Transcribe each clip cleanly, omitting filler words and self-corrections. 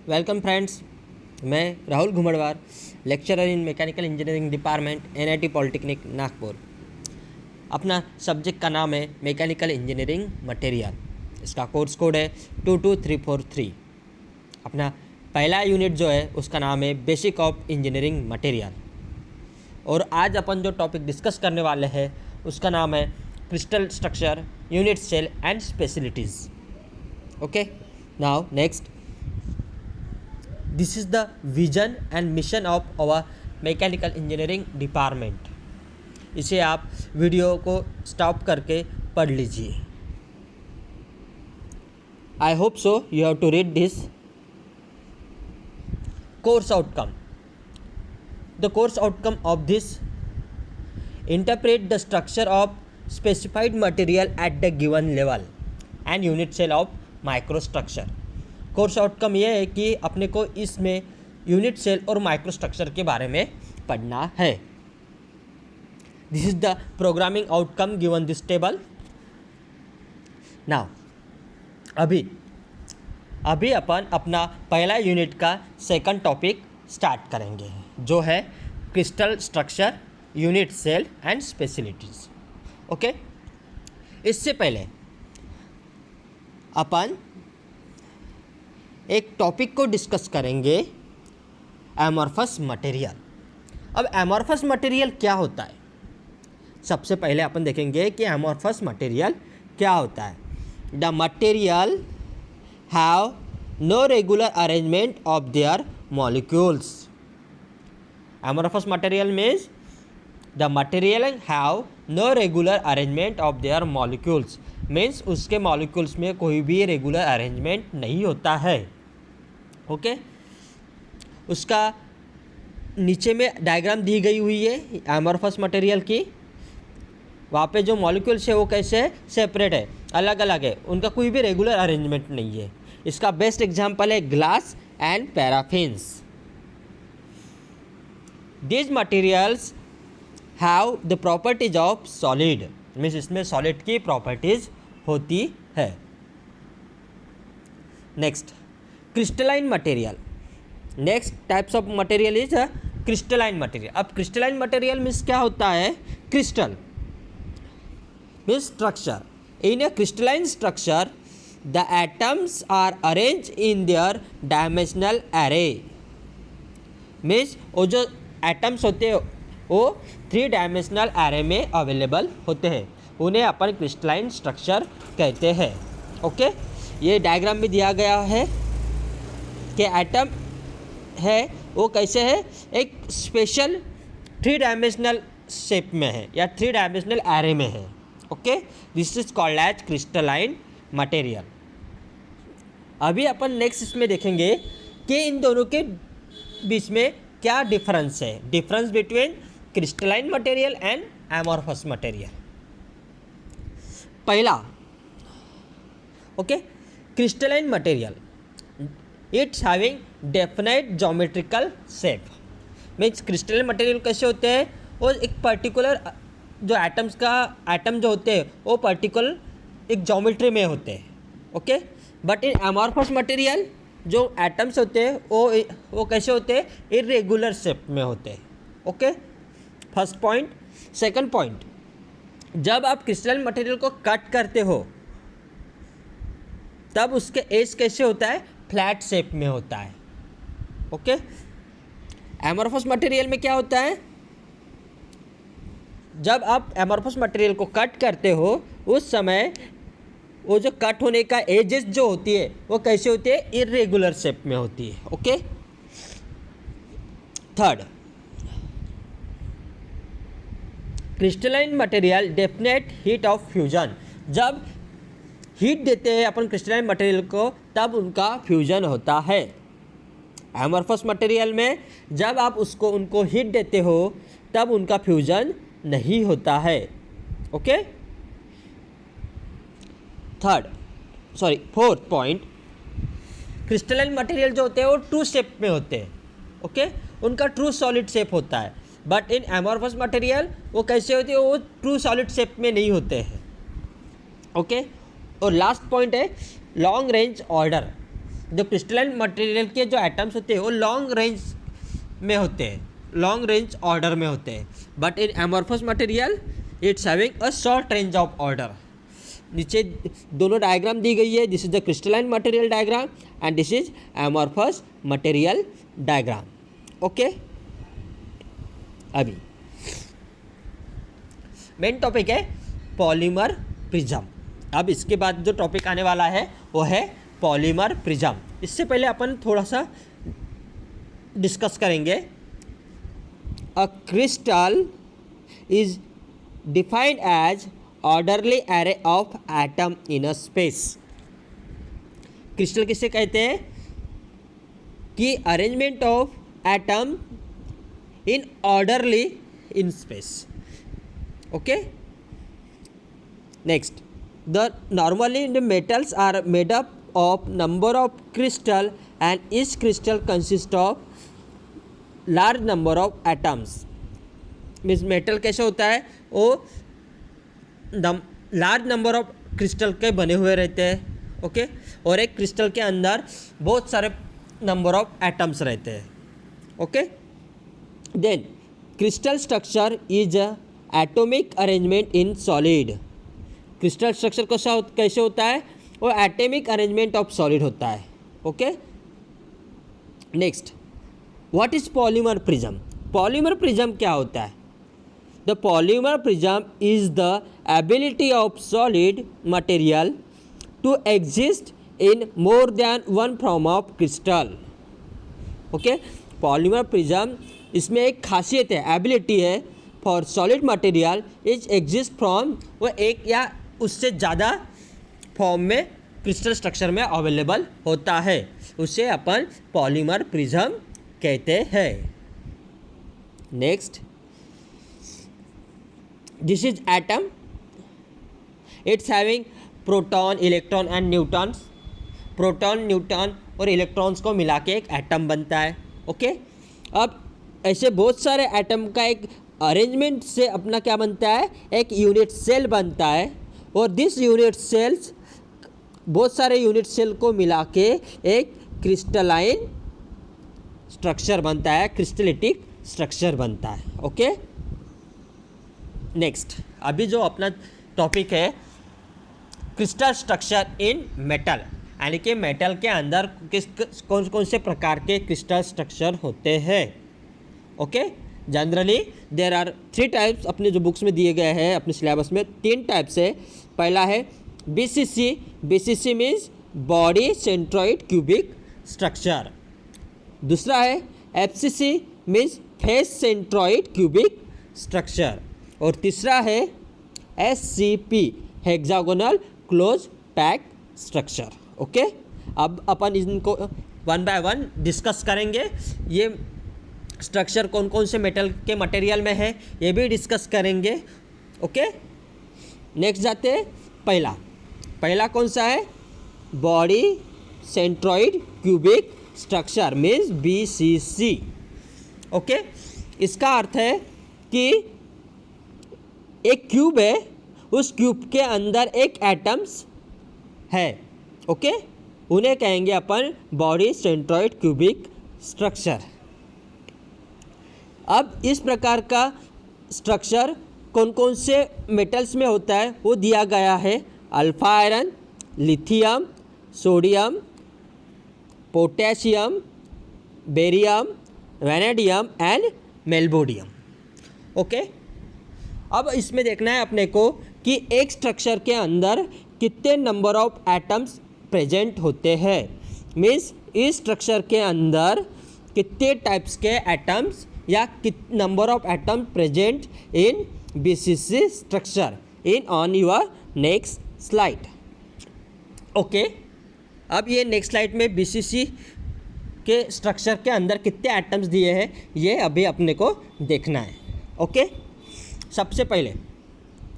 Welcome friends, मैं Rahul Ghumadwar, lecturer in mechanical engineering department NIT polytechnic Nagpur. अपना subject का नाम है मैकेनिकल इंजीनियरिंग मटेरियल। इसका कोर्स कोड है 22343। अपना पहला यूनिट जो है उसका नाम है बेसिक ऑफ इंजीनियरिंग मटेरियल। और आज अपन जो टॉपिक डिस्कस करने वाले हैं उसका नाम है crystal structure, unit cell and specialities. Okay, now next, this is the vision and mission of our mechanical engineering department. इसे आप वीडियो को स्टॉप करके पढ़ लीजिए। I hope so you have to read this. Course outcome, the course outcome of this, interpret the structure of specified material at the given level and unit cell of micro structure. Course outcome ये है कि अपने को इसमें unit cell और micro structure के बारे में पढ़ना है। This is the programming outcome given this table. Now अभी अपन अपना पहला यूनिट का सेकंड टॉपिक स्टार्ट करेंगे, जो है crystal structure, unit cell and specialities. Okay, इससे पहले अपन एक टॉपिक को डिस्कस करेंगे, एमॉर्फस मटेरियल। अब एमॉर्फस मटेरियल क्या होता है? सबसे पहले अपन देखेंगे कि एमॉर्फस मटेरियल क्या होता है। The material have no regular arrangement of their molecules. Amorphous material means the material have no regular arrangement of their molecules, means उसके मॉलिक्यूल्स में कोई भी रेगुलर अरेंजमेंट नहीं होता है। ओके, उसका नीचे में डायग्राम दी गई हुई है एमॉर्फस मटेरियल की। वहाँ पे जो मॉलिक्यूल्स है वो कैसे है? सेपरेट है, अलग अलग है, उनका कोई भी रेगुलर अरेंजमेंट नहीं है। इसका बेस्ट एग्जांपल है glass and paraffins. These materials have the properties of solid, means इसमें सॉलिड की प्रॉपर्टीज होती है। Next, crystalline material. Next types of material is crystalline material. अब क्रिस्टलाइन मटेरियल मीन्स क्या होता है? Crystal means structure. In a crystalline structure the atoms are arrange in their dimensional array. Means वो जो atoms होते हैं वो 3 डायमेंशनल एरे में अवेलेबल होते हैं, उन्हें अपन क्रिस्टलाइन स्ट्रक्चर कहते हैं। ओके, ये डायग्राम भी दिया गया है कि एटम है वो कैसे है, एक स्पेशल 3 डायमेंशनल शेप में है या 3 डायमेंशनल एरे में है। Okay, this is called as crystalline material. अभी अपन नेक्स्ट इसमें देखेंगे कि इन दोनों के बीच में क्या डिफरेंस है, difference between crystalline material and amorphous material. पहला, okay, crystalline material it's having definite geometrical shape. Means crystalline material कैसे होते हैं? वो एक पर्टिकुलर जो एटम जो होते हैं वो पर्टिकुलर एक ज्योमेट्री में होते हैं। Okay, but in amorphous material जो एटम्स होते हैं वो कैसे होते हैं? इरेगुलर शेप में होते हैं। Okay, first point. Second point, जब आप क्रिस्टलाइन मटेरियल को कट करते हो तब उसके एज कैसे होता है? फ्लैट शेप में होता है। ओके, एमॉर्फस मटेरियल में क्या होता है? जब आप एमॉर्फस मटेरियल को कट करते हो उस समय वो जो कट होने का एजेस जो होती है वो कैसे होती है? इरेगुलर शेप में होती है। Okay, third, crystalline material definite heat of fusion. जब हीट देते हैं अपन क्रिस्टलाइन मटेरियल को तब उनका फ्यूजन होता है। एमॉर्फस मटेरियल में जब आप उनको हीट देते हो तब उनका फ्यूजन नहीं होता है। Okay, fourth point, crystalline material जो होते हैं वो 2 शेप में होते हैं। ओके, उनका ट्रू सॉलिड शेप होता है, बट इन एमॉर्फस मटेरियल वो कैसे होते हैं? वो ट्रू सॉलिड शेप में नहीं होते हैं। ओके, और लास्ट पॉइंट है लॉन्ग रेंज ऑर्डर। जो क्रिस्टलाइन मटेरियल के जो एटम्स होते हैं वो लॉन्ग रेंज में होते हैं, लॉन्ग रेंज ऑर्डर में होते हैं, but in amorphous material it's having a short range of order. नीचे दोनों डायग्राम दी गई है, this is the crystalline material diagram and this is amorphous material diagram. Okay, अभी मेन टॉपिक है पॉलीमर प्रिज्म। अब इसके बाद जो टॉपिक आने वाला है वो है पॉलीमर प्रिज्म। इससे पहले अपन थोड़ा सा डिस्कस करेंगे। A crystal is defined as orderly array of atom in a space. Crystal किसे कहते हैं? कि arrangement of atom in orderly in space. Okay, next, the normally the metals are made up of number of crystal and each crystal consists of large number of atoms। Means metal कैसे होता है? वो large number of crystal के बने हुए रहते हैं। Okay, और एक क्रिस्टल के अंदर बहुत सारे नंबर ऑफ एटम्स रहते हैं। Okay, then crystal structure is atomic arrangement in solid. Crystal structure कैसे होता है? वो एटॉमिक अरेंजमेंट ऑफ सॉलिड होता है। Okay, next, what is polymorphism? Polymorphism क्या होता है? The polymorphism is the ability of solid material to exist in more than one form of crystal. Okay, polymorphism, इसमें एक खासियत है, ability है for solid material is exist from, वो एक या उससे ज़्यादा फॉर्म में क्रिस्टल स्ट्रक्चर में अवेलेबल होता है, उसे अपन पॉलीमर प्रिज्म कहते हैं। Next, this is atom, it's having proton, electron and neutrons. Proton, neutron और इलेक्ट्रॉन्स को मिला के एक एटम बनता है। ओके, अब ऐसे बहुत सारे एटम का एक अरेंजमेंट से अपना क्या बनता है? एक यूनिट सेल बनता है, और दिस यूनिट सेल्स, बहुत सारे यूनिट सेल को मिला के एक क्रिस्टलाइन स्ट्रक्चर बनता है, क्रिस्टलिटिक स्ट्रक्चर बनता है। ओके, नेक्स्ट, अभी जो अपना टॉपिक है क्रिस्टल स्ट्रक्चर इन मेटल, यानी कि मेटल के अंदर कौन कौन से प्रकार के क्रिस्टल स्ट्रक्चर होते हैं। Okay, generally there are 3 types, अपने जो बुक्स में दिए गए हैं अपने सिलेबस में 3 टाइप्स है। पहला है BCC, BCC means body centroid cubic structure. दूसरा है FCC means face centroid cubic structure, और तीसरा है SCP hexagonal close pack structure. Okay, अब अपन इनको 1 बाय 1 डिस्कस करेंगे। ये स्ट्रक्चर कौन कौन से मेटल के मटेरियल में है ये भी डिस्कस करेंगे। ओके, नेक्स्ट जाते हैं। पहला कौन सा है? Body centroid cubic structure means BCC। Okay, इसका अर्थ है कि एक क्यूब है, उस क्यूब के अंदर एक एटम्स है। ओके, उन्हें कहेंगे अपन बॉडी सेंट्रॉइड क्यूबिक स्ट्रक्चर। अब इस प्रकार का स्ट्रक्चर कौन कौन से मेटल्स में होता है वो दिया गया है। Alpha iron, lithium, sodium, potassium, barium, vanadium and molybdenum. Okay, अब इसमें देखना है अपने को कि एक स्ट्रक्चर के अंदर कितने नंबर ऑफ एटम्स प्रेजेंट होते हैं। मीन्स इस स्ट्रक्चर के अंदर कितने टाइप्स के एटम्स या number of atom present in BCC structure in on your next slide. Okay, अब ये नेक्स्ट स्लाइड में BCC के स्ट्रक्चर के अंदर कितने एटम्स दिए हैं ये अभी अपने को देखना है। ओके, सबसे पहले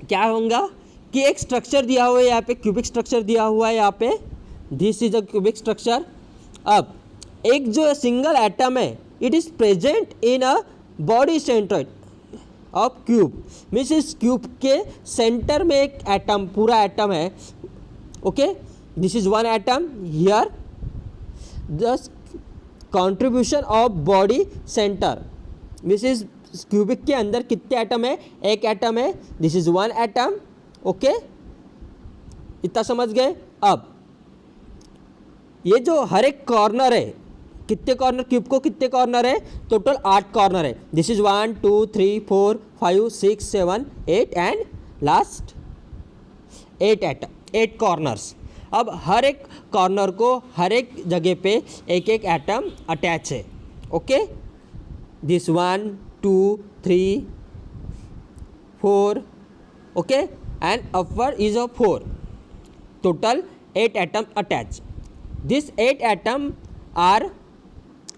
क्या होगा कि एक स्ट्रक्चर दिया हुआ है, यहाँ पे क्यूबिक स्ट्रक्चर दिया हुआ है, यहाँ पे this is a cubic structure. अब एक जो सिंगल एटम है it is present in a body centroid of cube, means इस क्यूब के सेंटर में एक एटम, पूरा एटम है। Okay, this is one atom here, the contribution of body centre, this is cubic के अंदर कितने एटम है, एक एटम है, this is one atom, okay, इतना समझ गए। अब ये जो हर एक कॉर्नर है, कितने कॉर्नर, क्यूब को कितने कॉर्नर है, टोटल 8 कॉर्नर है, this is 1 2 3 4 5 6 7 8 and last 8 atom, 8 corners. अब हर एक कॉर्नर को हर एक जगह पे एक एक एटम अटैच है, okay, this 1 2 3 4, okay, and upward is a 4, total 8 atom attach. This 8 atom are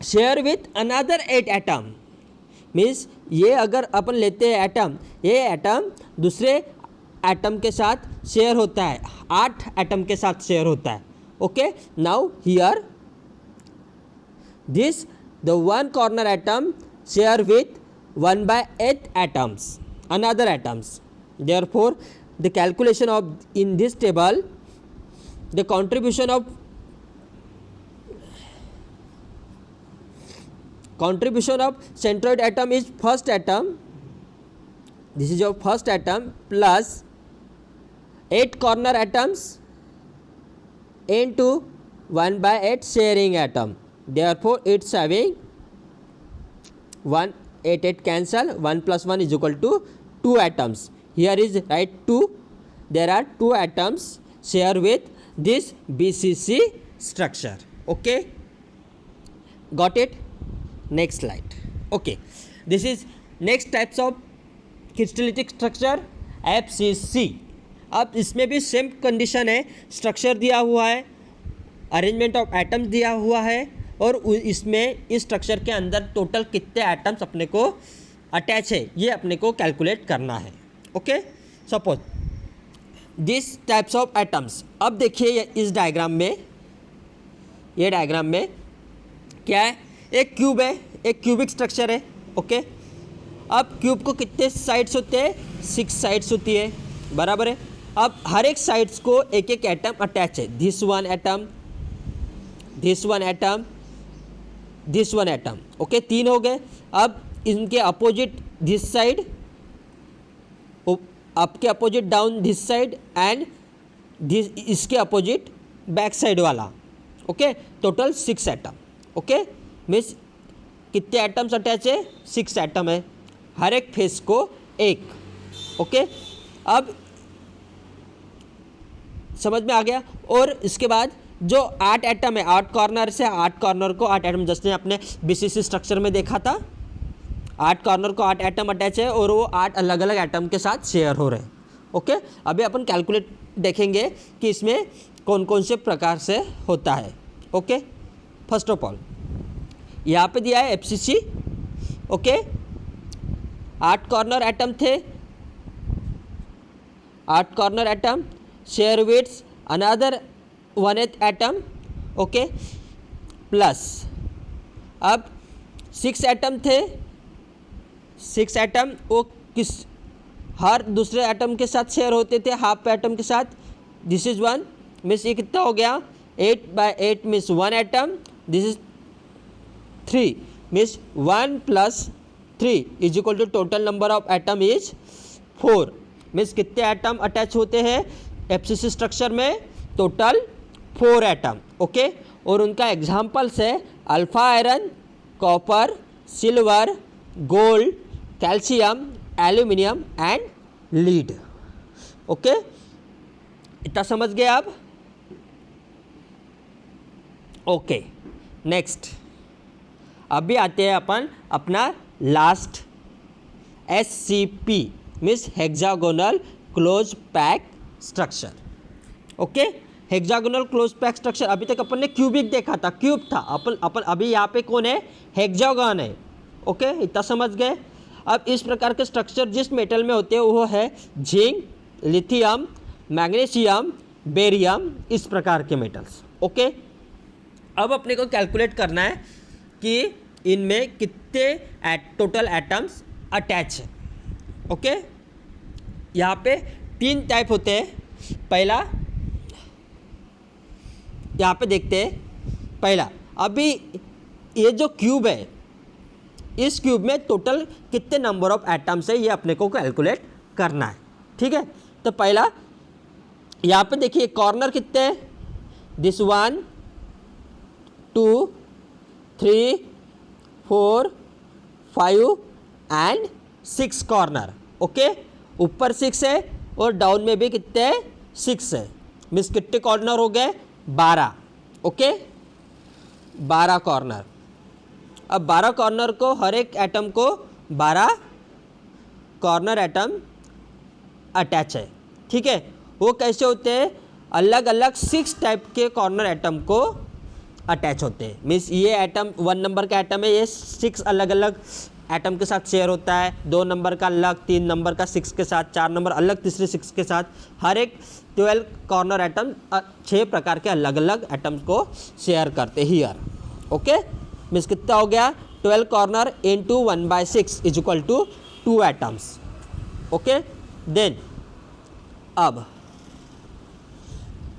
share with another 8 atom, means ये अगर अपन लेते हैं एटम, ये एटम दूसरे एटम के साथ शेयर होता है, 8 एटम के साथ शेयर होता है, okay. Now here this the one corner atom share with 1/8 atoms, another atoms. Therefore, the calculation of in this table, the contribution of centroid atom is first atom. This is your first atom plus 8 corner atoms into 1/8 sharing atom. Therefore, it's having 1 8 8 cancel, 1 plus 1 is equal to 2 atoms. Here is right 2. There are 2 atoms share with this BCC structure. Okay, got it? Next slide. Okay, this is next types of crystallitic structure, FCC. अब इसमें भी same condition है, structure दिया हुआ है, arrangement of atoms दिया हुआ है, और इसमें इस स्ट्रक्चर के अंदर टोटल कितने एटम्स अपने को अटैच है ये अपने को कैलकुलेट करना है, okay. Suppose this types of atoms, अब देखिए इस डायग्राम में, ये डायग्राम में क्या है, एक क्यूब है, एक क्यूबिक स्ट्रक्चर है, ओके। अब क्यूब को कितने साइड्स होते हैं, 6 साइड्स होती है, बराबर है। अब हर एक साइड्स को एक एक एटम अटैच है, this one atom, this one atom, this one atom, okay, 3 हो गए। अब इनके अपोजिट दिस साइड, आपके opposite down this side and this, इसके अपोजिट बैक साइड वाला, okay, total 6 atom, okay. Means कितने एटम्स अटैच है, 6 एटम है, हर एक फेस को एक, ओके। अब समझ में आ गया। और इसके बाद जो 8 एटम है, 8 कॉर्नर से 8 कॉर्नर को 8 एटम, जैसे अपने बीसीसी स्ट्रक्चर में देखा था, 8 कॉर्नर को 8 एटम अटैच है और वो 8 अलग अलग एटम के साथ शेयर हो रहे हैं, ओके। अभी अपन कैलकुलेट देखेंगे कि इसमें कौन कौन से प्रकार से होता है, ओके। फर्स्ट ऑफ ऑल यहाँ पे दिया है एफसीसी, ओके, 8 कॉर्नर एटम थे, 8 corner atom share with another 1/8 atom, okay, plus अब 6 एटम थे, 6 एटम वो किस हर दूसरे एटम के साथ शेयर होते थे, हाफ एटम के साथ, दिस इज 1, मीन्स ये कितना हो गया, 8/8 means 1 atom, this is 3, means 1 + 3 is equal to total number of atom is 4, means कितने एटम अटैच होते हैं एफसीसी स्ट्रक्चर में, टोटल 4 एटम, ओके। और उनका एग्जाम्पल्स है alpha iron, copper, silver, gold, calcium, aluminium and lead, okay. इतना समझ गए आप, ओके। नेक्स्ट अभी आते हैं अपन अपना last SCP means hexagonal close pack structure, okay. Hexagonal close pack structure, अभी तक अपन ने क्यूबिक देखा था, क्यूब था, अपन अभी यहाँ पे कौन है, हेक्सागन है, ओके, इतना समझ गए। अब इस प्रकार के स्ट्रक्चर जिस मेटल में होते हैं वो है जिंक, लिथियम, मैग्नीशियम, बेरियम, इस प्रकार के मेटल्स, ओके। अब अपने को कैलकुलेट करना है कि इनमें कितने टोटल एटम्स अटैच है, ओके। यहाँ पे 3 टाइप होते हैं। पहला यहाँ पे देखते हैं, पहला अभी ये जो क्यूब है, इस क्यूब में टोटल कितने नंबर ऑफ एटम्स है ये अपने को कैलकुलेट करना है। ठीक है, तो पहला यहाँ पे देखिए कॉर्नर कितने हैं, दिस 1 2 3 4 5 एंड 6 कॉर्नर। ओके, ऊपर 6 है और डाउन में भी कितने हैं, 6 है। मीन्स कितने कॉर्नर हो गए, 12। Okay, 12 corner. अब 12 कॉर्नर को, हर एक एटम को 12 कॉर्नर एटम अटैच है। ठीक है, वो कैसे होते हैं, अलग अलग 6 टाइप के कॉर्नर एटम को अटैच होते हैं। मीन्स ये एटम 1 नंबर का एटम है, ये 6 अलग अलग एटम के साथ शेयर होता है, 2 नंबर का अलग, 3 नंबर का 6 के साथ, 4 नंबर अलग तीसरे 6 के साथ। हर एक 12 कॉर्नर एटम 6 प्रकार के अलग अलग एटम्स को शेयर करते ही यार। ओके, मीन्स कितना हो गया, 12 corner into 1/6 is equal to 2 atoms. Okay, then अब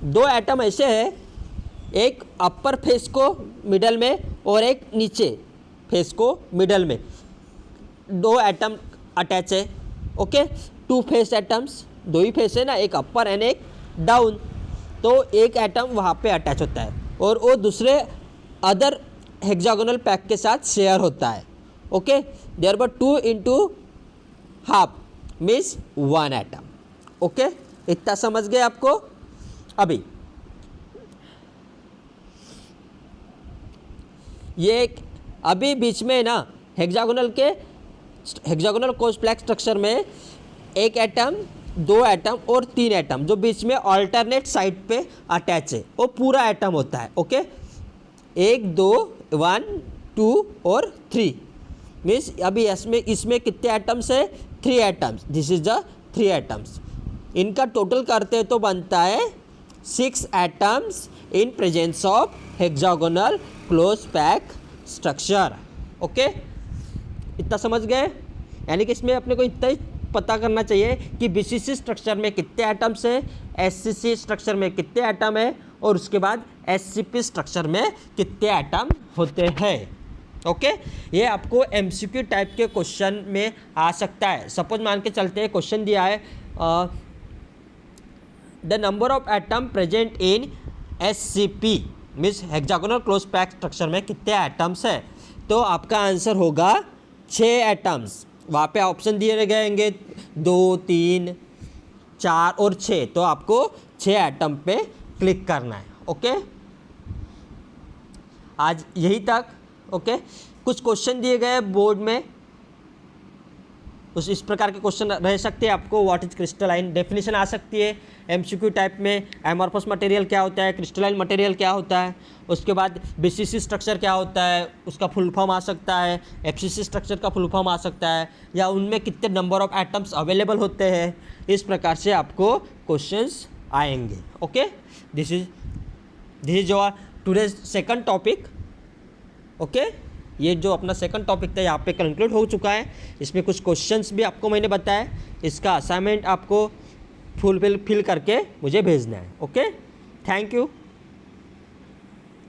2 एटम ऐसे है, एक अपर फेस को मिडल में और एक नीचे फेस को मिडल में, 2 एटम अटैच है। ओके, 2 फेस एटम्स, 2 ही फेस है ना, एक अपर एंड एक डाउन, तो एक एटम वहाँ पे अटैच होता है और वो दूसरे अदर हेक्सागोनल पैक के साथ शेयर होता है। ओके, देयर बर 2 into half means 1 atom. Okay, इतना समझ गए आपको। अभी ये अभी बीच में ना हेक्सागोनल के हेक्सागोनल कोप्लेक्स स्ट्रक्चर में एक एटम, 2 एटम और 3 एटम जो बीच में ऑल्टरनेट साइड पे अटैच है, वो पूरा एटम होता है। ओके, 1 2 1 2 और 3 मीन्स अभी इसमें कितने एटम्स है, 3 atoms. This is the 3 atoms. इनका टोटल करते तो बनता है 6 atoms in presence of hexagonal close pack structure. Okay, इतना समझ गए। यानी कि इसमें अपने को इतना ही पता करना चाहिए कि बीसीसी स्ट्रक्चर में कितने एटम्स है, एससीसी स्ट्रक्चर में कितने एटम है और उसके बाद एससीपी स्ट्रक्चर में कितने एटम होते हैं। ओके, ये आपको एमसीक्यू टाइप के क्वेश्चन में आ सकता है। सपोज मान के चलते हैं क्वेश्चन दिया है the number of atom present in SCP means hexagonal close pack structure में कितने एटम्स है, तो आपका आंसर होगा 6 एटम्स। वहाँ पे ऑप्शन दिए गए होंगे 2 3 4 और 6, तो आपको 6 एटम पे क्लिक करना है। ओके, आज यही तक। ओके, कुछ क्वेश्चन दिए गए बोर्ड में, उस इस प्रकार के क्वेश्चन रह सकते हैं आपको। व्हाट इज क्रिस्टलाइन, डेफिनेशन आ सकती है एमसीक्यू टाइप में। एमॉर्फस मटेरियल क्या होता है, क्रिस्टलाइन मटेरियल क्या होता है, उसके बाद बीसीसी स्ट्रक्चर क्या होता है, उसका फुल फॉर्म आ सकता है, एफसीसी स्ट्रक्चर का फुल फॉर्म आ सकता है, या उनमें कितने नंबर ऑफ एटम्स अवेलेबल होते हैं। इस प्रकार से आपको क्वेश्चंस आएंगे। Okay, this is your today's second topic. Okay, ये जो अपना सेकंड टॉपिक था यहाँ पे कंक्लूड हो चुका है। इसमें कुछ क्वेश्चंस भी आपको मैंने बताया, इसका असाइनमेंट आपको फिल करके मुझे भेजना है। Okay, thank you.